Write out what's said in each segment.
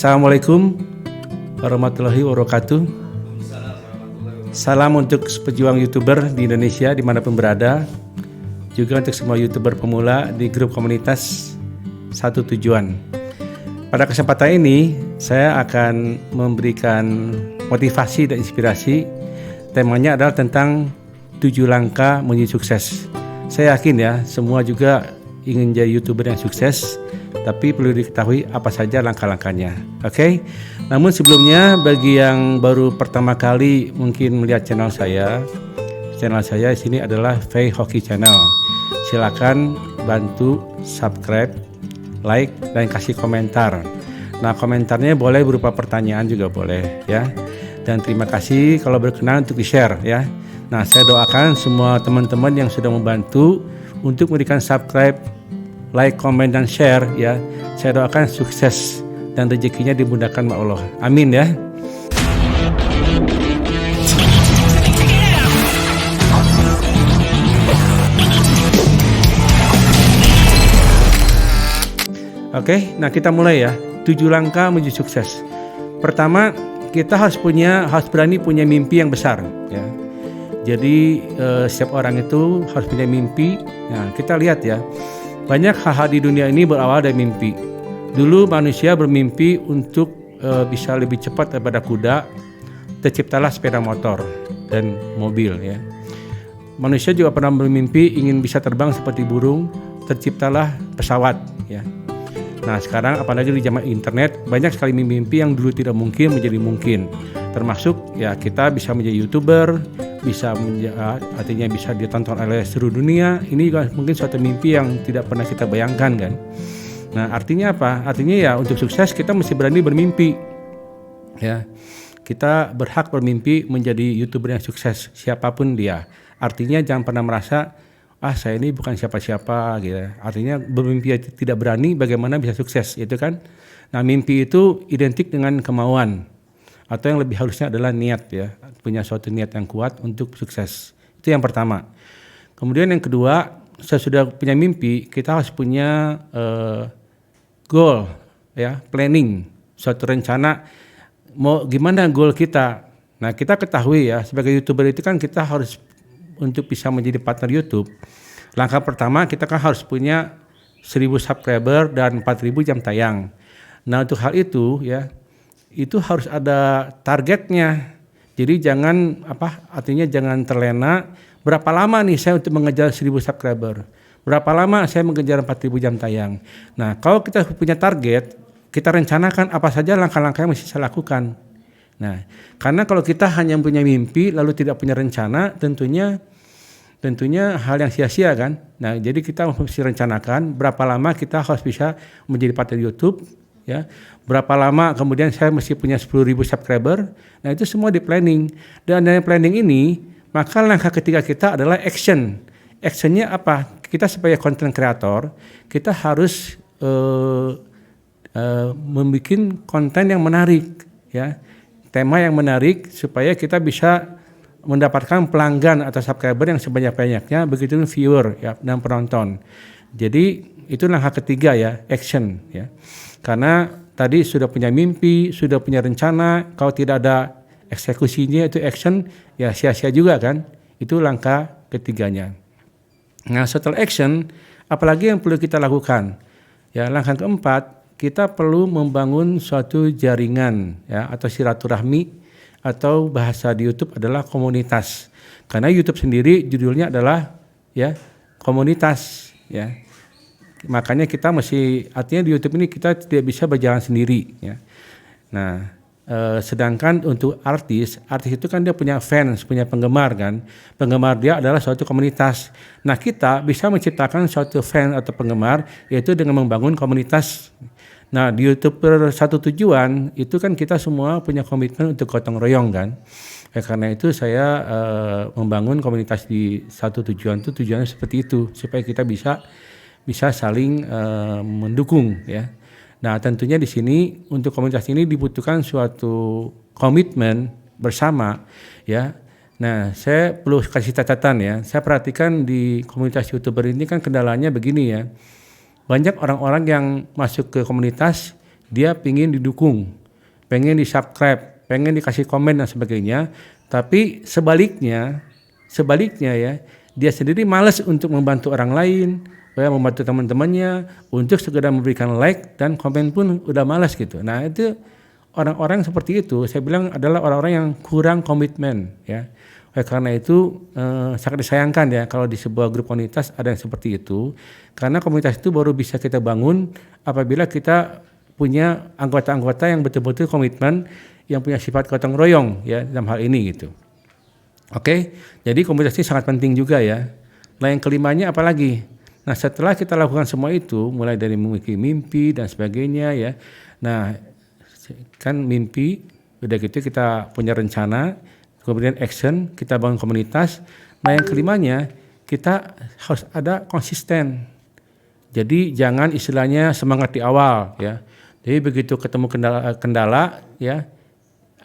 Assalamualaikum warahmatullahi wabarakatuh. Salam untuk pejuang YouTuber di Indonesia dimanapun berada. Juga untuk semua YouTuber pemula di grup komunitas Satu Tujuan. Pada kesempatan ini saya akan memberikan motivasi dan inspirasi. Temanya adalah tentang 7 langkah menuju sukses. Saya yakin ya semua juga ingin jadi YouTuber yang sukses, tapi perlu diketahui apa saja langkah-langkahnya. Oke? Namun sebelumnya bagi yang baru pertama kali mungkin melihat channel saya di sini adalah Fei Hoki Channel. Silakan bantu subscribe, like, dan kasih komentar. Nah, komentarnya boleh berupa pertanyaan juga boleh ya. Dan terima kasih kalau berkenan untuk di-share ya. Nah, saya doakan semua teman-teman yang sudah membantu untuk memberikan subscribe, like, komen, dan share ya. Saya doakan sukses dan rezekinya dimudahkan oleh Allah. Amin ya. Oke, nah kita mulai ya. 7 langkah menuju sukses. Pertama, kita harus berani punya mimpi yang besar ya. Jadi setiap orang itu harus punya mimpi. Nah, kita lihat ya, banyak hal-hal di dunia ini berawal dari mimpi. Dulu manusia bermimpi untuk bisa lebih cepat daripada kuda. Terciptalah sepeda motor dan mobil ya. Manusia juga pernah bermimpi ingin bisa terbang seperti burung. Terciptalah pesawat ya. Nah, sekarang apalagi di zaman internet banyak sekali mimpi yang dulu tidak mungkin menjadi mungkin. Termasuk ya kita bisa menjadi YouTuber, artinya bisa ditonton oleh seluruh dunia. Ini juga mungkin suatu mimpi yang tidak pernah kita bayangkan kan. Nah, artinya apa? Artinya ya untuk sukses kita mesti berani bermimpi. Ya. Kita berhak bermimpi menjadi YouTuber yang sukses siapapun dia. Artinya jangan pernah merasa saya ini bukan siapa-siapa gitu. Artinya bermimpi tidak berani bagaimana bisa sukses itu kan. Nah, mimpi itu identik dengan kemauan. Atau yang lebih halusnya adalah niat ya, punya suatu niat yang kuat untuk sukses. Itu yang pertama. Kemudian yang kedua, sesudah punya mimpi, kita harus punya goal ya, planning, suatu rencana mau gimana goal kita. Nah, kita ketahui ya, sebagai YouTuber itu kan kita harus untuk bisa menjadi partner YouTube. Langkah pertama kita kan harus punya 1000 subscriber dan 4000 jam tayang. Nah, untuk hal itu ya, itu harus ada targetnya. Jadi artinya jangan terlena. Berapa lama nih saya untuk mengejar 1000 subscriber? Berapa lama saya mengejar 4000 jam tayang? Nah, kalau kita punya target, kita rencanakan apa saja langkah-langkah yang mesti saya lakukan. Nah, karena kalau kita hanya punya mimpi lalu tidak punya rencana, tentunya hal yang sia-sia kan. Nah, jadi kita mesti rencanakan berapa lama kita harus bisa menjadi partner YouTube. Ya, berapa lama kemudian saya mesti punya 10.000 subscriber. Nah, itu semua di planning. Dan dari planning ini, maka langkah ketiga kita adalah action. Actionnya apa? Kita sebagai content creator, kita harus membuat konten yang menarik, ya, tema yang menarik supaya kita bisa mendapatkan pelanggan atau subscriber yang sebanyak-banyaknya, begitu viewer ya, dan penonton. Jadi itu langkah ketiga ya, action ya. Karena tadi sudah punya mimpi, sudah punya rencana, kalau tidak ada eksekusinya itu action, ya sia-sia juga kan. Itu langkah ketiganya. Nah, setelah action, apalagi yang perlu kita lakukan? Ya, langkah keempat, kita perlu membangun suatu jaringan ya, atau silaturahmi, atau bahasa di YouTube adalah komunitas. Karena YouTube sendiri judulnya adalah ya komunitas ya. Makanya kita artinya di YouTube ini kita tidak bisa berjalan sendiri ya. Nah, sedangkan untuk artis itu kan dia punya fans, punya penggemar kan. Penggemar dia adalah suatu komunitas. Nah, kita bisa menciptakan suatu fans atau penggemar yaitu dengan membangun komunitas. Nah, di YouTuber Satu Tujuan itu kan kita semua punya komitmen untuk gotong royong kan. Karena itu saya membangun komunitas di Satu Tujuan itu tujuannya seperti itu supaya kita bisa saling mendukung ya. Nah, tentunya di sini untuk komunitas ini dibutuhkan suatu komitmen bersama ya. Nah, saya perlu kasih catatan ya. Saya perhatikan di komunitas YouTuber ini kan kendalanya begini ya. Banyak orang-orang yang masuk ke komunitas dia pingin didukung, pengen di-subscribe, pengen dikasih komen dan sebagainya. Tapi sebaliknya ya, dia sendiri malas untuk membantu orang lain, ya, membantu teman-temannya, untuk segera memberikan like dan komen pun udah malas gitu. Nah itu orang-orang seperti itu saya bilang adalah orang-orang yang kurang komitmen ya. Karena itu sangat disayangkan ya kalau di sebuah grup komunitas ada yang seperti itu. Karena komunitas itu baru bisa kita bangun apabila kita punya anggota-anggota yang betul-betul komitmen, yang punya sifat gotong royong ya dalam hal ini gitu. Oke, jadi komunitas ini sangat penting juga ya. Nah yang kelimanya apalagi? Nah setelah kita lakukan semua itu, mulai dari memiliki mimpi dan sebagainya ya. Nah kan mimpi, udah gitu kita punya rencana, kemudian action, kita bangun komunitas. Nah yang kelimanya, kita harus ada konsisten. Jadi jangan istilahnya semangat di awal ya. Jadi begitu ketemu kendala ya,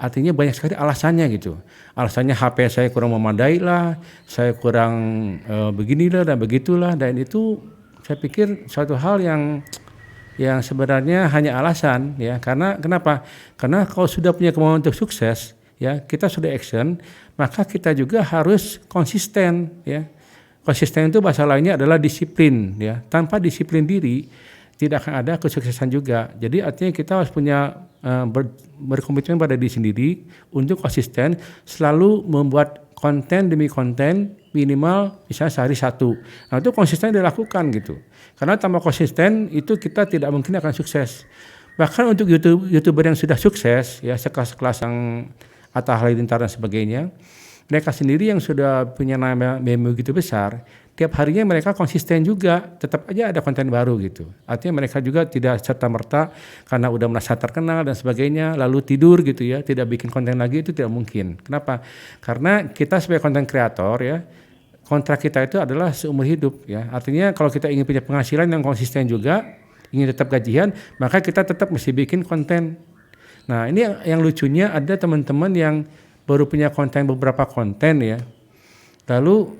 artinya banyak sekali alasannya gitu. Alasannya HP saya kurang memadai lah, saya kurang beginilah dan begitulah, dan itu saya pikir suatu hal yang sebenarnya hanya alasan ya. Karena kenapa? Karena kalau sudah punya kemauan untuk sukses ya, kita sudah action, maka kita juga harus konsisten ya. Konsisten itu bahasa lainnya adalah disiplin ya. Tanpa disiplin diri tidak akan ada kesuksesan juga. Jadi artinya kita harus punya berkomitmen pada diri sendiri untuk konsisten, selalu membuat konten demi konten minimal misalnya sehari 1. Nah itu konsisten dilakukan gitu. Karena tanpa konsisten itu kita tidak mungkin akan sukses. Bahkan untuk YouTuber yang sudah sukses ya, sekelas yang Atta Halilintar dan sebagainya, mereka sendiri yang sudah punya nama begitu besar, tiap harinya mereka konsisten juga, tetap aja ada konten baru gitu. Artinya mereka juga tidak serta-merta karena udah merasa terkenal dan sebagainya lalu tidur gitu ya, tidak bikin konten lagi, itu tidak mungkin. Kenapa? Karena kita sebagai konten kreator ya, kontrak kita itu adalah seumur hidup ya. Artinya kalau kita ingin punya penghasilan yang konsisten juga, ingin tetap gajian, maka kita tetap mesti bikin konten. Nah ini yang lucunya, ada teman-teman yang baru punya konten, beberapa konten ya, lalu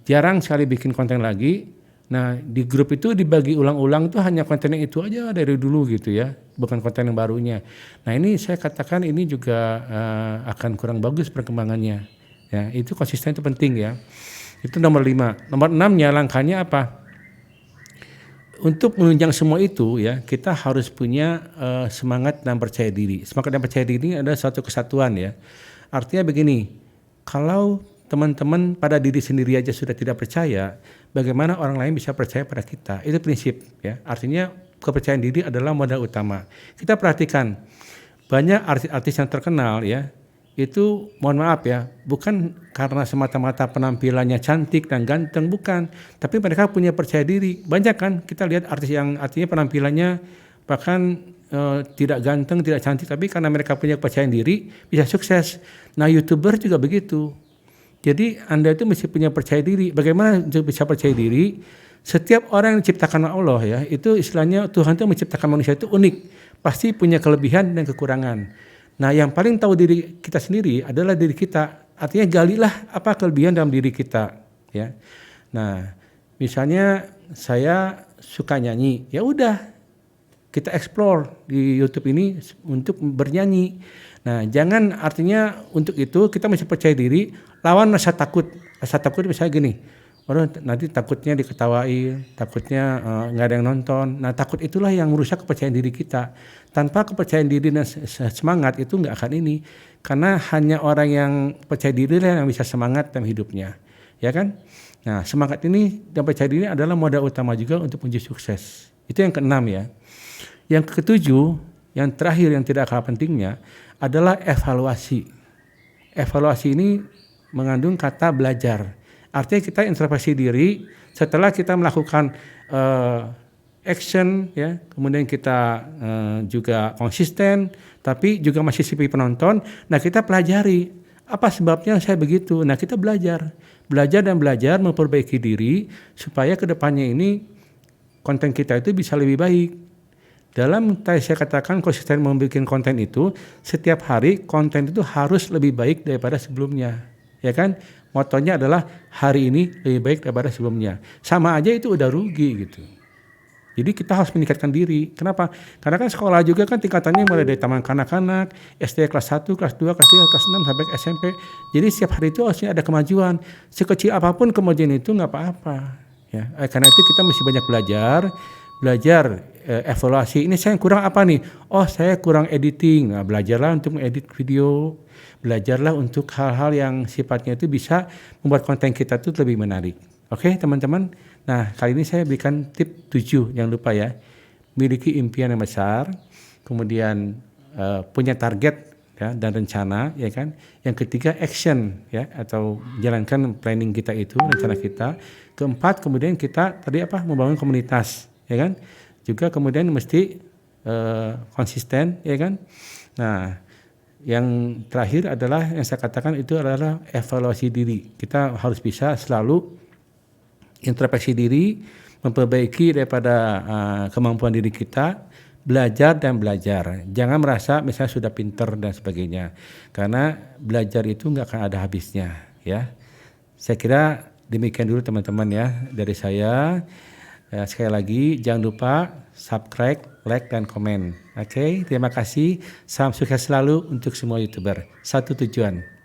jarang sekali bikin konten lagi. Nah di grup itu dibagi ulang-ulang tuh hanya konten yang itu aja dari dulu gitu ya, bukan konten yang barunya. Nah ini saya katakan ini juga akan kurang bagus perkembangannya ya. Itu konsisten itu penting ya. Itu nomor 5. Nomor 6-nya langkahnya apa? Untuk menunjang semua itu ya, kita harus punya semangat dan percaya diri. Semangat dan percaya diri adalah suatu kesatuan ya. Artinya begini, kalau teman-teman pada diri sendiri aja sudah tidak percaya, bagaimana orang lain bisa percaya pada kita? Itu prinsip ya. Artinya kepercayaan diri adalah modal utama. Kita perhatikan banyak artis-artis yang terkenal ya, itu mohon maaf ya, bukan karena semata-mata penampilannya cantik dan ganteng, bukan, tapi mereka punya percaya diri. Banyak kan kita lihat artis yang artinya penampilannya bahkan tidak ganteng, tidak cantik, tapi karena mereka punya kepercayaan diri bisa sukses. Nah YouTuber juga begitu. Jadi Anda itu mesti punya percaya diri. Bagaimana untuk bisa percaya diri? Setiap orang yang diciptakan Allah ya, itu istilahnya Tuhan itu menciptakan manusia itu unik, pasti punya kelebihan dan kekurangan. Nah yang paling tahu diri kita sendiri adalah diri kita. Artinya galilah apa kelebihan dalam diri kita ya. Nah misalnya saya suka nyanyi, ya udah kita explore di YouTube ini untuk bernyanyi. Nah jangan artinya untuk itu kita mesti percaya diri, lawan rasa takut. Rasa takut misalnya gini, waduh nanti takutnya diketawain, takutnya nggak ada yang nonton. Nah takut itulah yang merusak kepercayaan diri kita. Tanpa kepercayaan diri dan semangat itu nggak akan ini. Karena hanya orang yang percaya diri lah yang bisa semangat dalam hidupnya, ya kan? Nah semangat ini dan percaya diri adalah modal utama juga untuk menuju sukses. Itu yang ke-6 ya. Yang ke-7, yang terakhir yang tidak kalah pentingnya adalah evaluasi. Evaluasi ini mengandung kata belajar. Artinya kita introspeksi diri setelah kita melakukan action ya, kemudian kita juga konsisten, tapi juga masih sepi penonton. Nah kita pelajari apa sebabnya saya begitu. Nah kita belajar dan belajar memperbaiki diri supaya kedepannya ini konten kita itu bisa lebih baik. Dalam saya katakan konsisten membuat konten itu, setiap hari konten itu harus lebih baik daripada sebelumnya, ya kan? Motonya adalah hari ini lebih baik daripada sebelumnya. Sama aja itu udah rugi gitu. Jadi kita harus meningkatkan diri. Kenapa? Karena kan sekolah juga kan tingkatannya mulai dari taman kanak-kanak, SD kelas 1, kelas 2, kelas 3, kelas 6 sampai ke SMP. Jadi setiap hari itu harusnya ada kemajuan. Sekecil apapun kemajuan itu nggak apa-apa. Ya, karena itu kita mesti banyak belajar evaluasi. Ini saya kurang apa nih? Oh, saya kurang editing. Nah, belajarlah untuk mengedit video. Belajarlah untuk hal-hal yang sifatnya itu bisa membuat konten kita itu lebih menarik. Oke, teman-teman. Nah, kali ini saya berikan tip 7, jangan lupa ya. Miliki impian yang besar, kemudian punya target ya dan rencana, ya kan. Yang ketiga action ya, atau jalankan planning kita itu, rencana kita. Keempat, kemudian kita tadi membangun komunitas, ya kan. Juga kemudian mesti konsisten, ya kan. Nah, yang terakhir adalah yang saya katakan itu adalah evaluasi diri. Kita harus bisa selalu introspeksi diri, memperbaiki daripada kemampuan diri kita, belajar dan belajar. Jangan merasa misalnya sudah pinter dan sebagainya, karena belajar itu nggak akan ada habisnya, ya. Saya kira demikian dulu teman-teman ya dari saya. Sekali lagi jangan lupa subscribe, like dan komen. Oke, terima kasih. Salam sukses selalu untuk semua YouTuber. Satu tujuan.